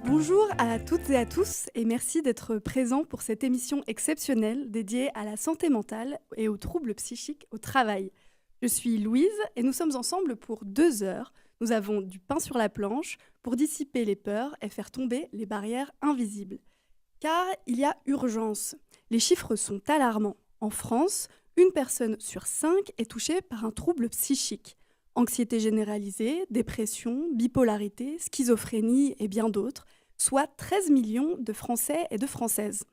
Bonjour à toutes et à tous et merci d'être présents pour cette émission exceptionnelle dédiée à la santé mentale et aux troubles psychiques au travail. Je suis Louise et nous sommes ensemble pour 2 heures. Nous avons du pain sur la planche pour dissiper les peurs et faire tomber les barrières invisibles. Car il y a urgence. Les chiffres sont alarmants. En France, une personne sur 5 est touchée par un trouble psychique. Anxiété généralisée, dépression, bipolarité, schizophrénie et bien d'autres, soit 13 millions de Français et de Françaises.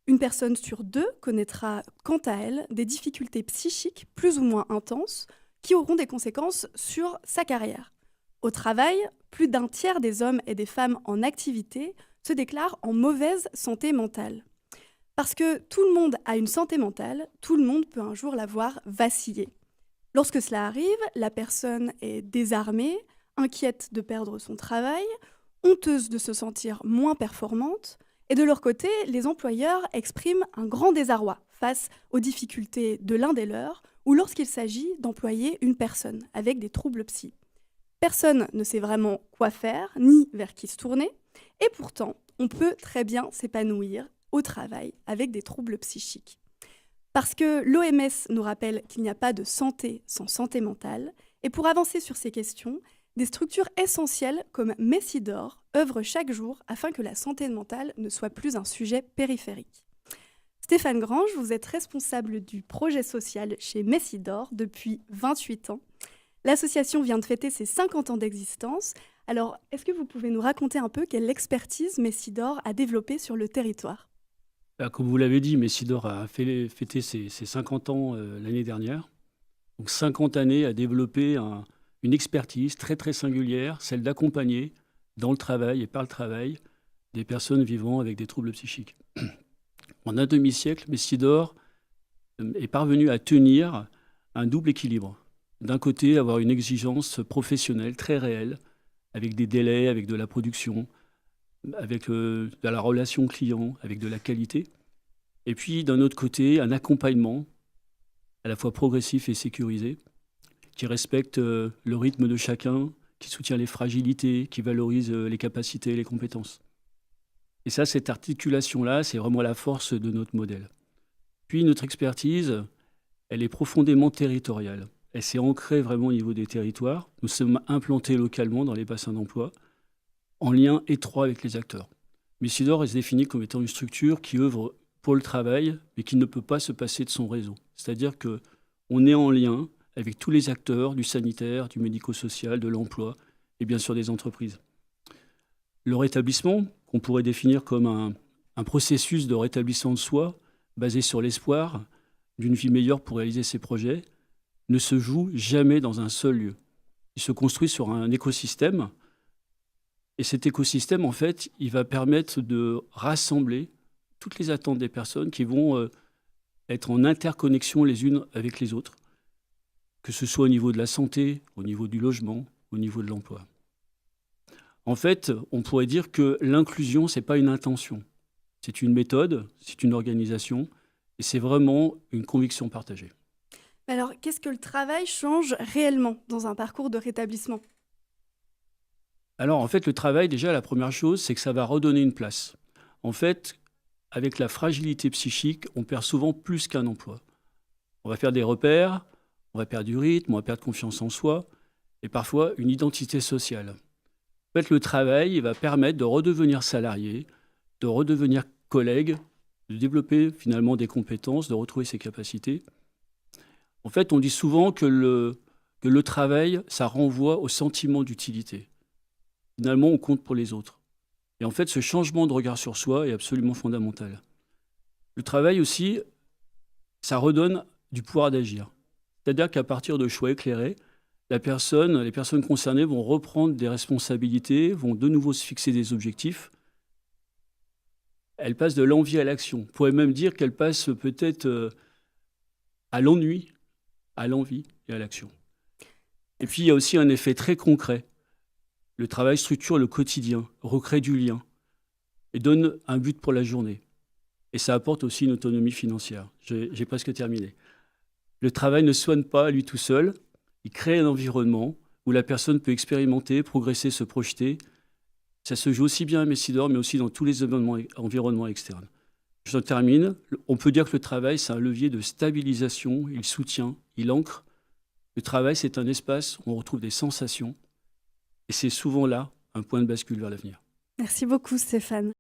Une personne sur 2 connaîtra quant à elle des difficultés psychiques plus ou moins intenses qui auront des conséquences sur sa carrière. Au travail, plus d'un tiers des hommes et des femmes en activité se déclarent en mauvaise santé mentale. Parce que tout le monde a une santé mentale, tout le monde peut un jour la voir vaciller. Lorsque cela arrive, la personne est désarmée, inquiète de perdre son travail, honteuse de se sentir moins performante, et de leur côté, les employeurs expriment un grand désarroi face aux difficultés de l'un des leurs ou lorsqu'il s'agit d'employer une personne avec des troubles psy. Personne ne sait vraiment quoi faire, ni vers qui se tourner, et pourtant, on peut très bien s'épanouir au travail avec des troubles psychiques. Parce que l'OMS nous rappelle qu'il n'y a pas de santé sans santé mentale, et pour avancer sur ces questions, des structures essentielles comme Messidor œuvrent chaque jour afin que la santé mentale ne soit plus un sujet périphérique. Stéphane Grange, vous êtes responsable du projet social chez Messidor depuis 28 ans. L'association vient de fêter ses 50 ans d'existence. Alors, est-ce que vous pouvez nous raconter un peu quelle expertise Messidor a développée sur le territoire ? Comme vous l'avez dit, Messidor a fêté ses 50 ans l'année dernière. Donc 50 années à développer une expertise très très singulière, celle d'accompagner dans le travail et par le travail des personnes vivant avec des troubles psychiques. En un demi-siècle, Messidor est parvenu à tenir un double équilibre. D'un côté, avoir une exigence professionnelle très réelle, avec des délais, avec de la production, avec de la relation client, avec de la qualité. Et puis, d'un autre côté, un accompagnement à la fois progressif et sécurisé, qui respecte le rythme de chacun, qui soutient les fragilités, qui valorise les capacités et les compétences. Et ça, cette articulation-là, c'est vraiment la force de notre modèle. Puis, notre expertise, elle est profondément territoriale. Elle s'est ancrée vraiment au niveau des territoires. Nous sommes implantés localement dans les bassins d'emploi, en lien étroit avec les acteurs. Messidor se définit comme étant une structure qui œuvre pour le travail, mais qui ne peut pas se passer de son réseau. C'est-à-dire qu'on est en lien avec tous les acteurs du sanitaire, du médico-social, de l'emploi et bien sûr des entreprises. Le rétablissement, qu'on pourrait définir comme un processus de rétablissement de soi, basé sur l'espoir d'une vie meilleure pour réaliser ses projets, ne se joue jamais dans un seul lieu. Il se construit sur un écosystème. Et cet écosystème, en fait, il va permettre de rassembler toutes les attentes des personnes qui vont être en interconnexion les unes avec les autres, que ce soit au niveau de la santé, au niveau du logement, au niveau de l'emploi. En fait, on pourrait dire que l'inclusion, ce n'est pas une intention. C'est une méthode, c'est une organisation, et c'est vraiment une conviction partagée. Alors, qu'est-ce que le travail change réellement dans un parcours de rétablissement ? Alors, en fait, le travail, déjà, la première chose, c'est que ça va redonner une place. En fait, avec la fragilité psychique, on perd souvent plus qu'un emploi. On va perdre des repères, on va perdre du rythme, on va perdre confiance en soi, et parfois une identité sociale. En fait, le travail il va permettre de redevenir salarié, de redevenir collègue, de développer finalement des compétences, de retrouver ses capacités. En fait, on dit souvent que le travail, ça renvoie au sentiment d'utilité. Finalement, on compte pour les autres. Et en fait, ce changement de regard sur soi est absolument fondamental. Le travail aussi, ça redonne du pouvoir d'agir. C'est-à-dire qu'à partir de choix éclairés, les personnes concernées vont reprendre des responsabilités, vont de nouveau se fixer des objectifs. Elles passent de l'envie à l'action. On pourrait même dire qu'elles passent peut-être à l'ennui, à l'envie et à l'action. Et puis, il y a aussi un effet très concret. Le travail structure le quotidien, recrée du lien et donne un but pour la journée. Et ça apporte aussi une autonomie financière. J'ai presque terminé. Le travail ne soigne pas à lui tout seul. Il crée un environnement où la personne peut expérimenter, progresser, se projeter Ça se joue aussi bien à Messidor, mais aussi dans tous les environnements externes. Je termine. On peut dire que le travail, c'est un levier de stabilisation, il soutient, il ancre. Le travail, c'est un espace où on retrouve des sensations, et c'est souvent là un point de bascule vers l'avenir. Merci beaucoup Stéphane.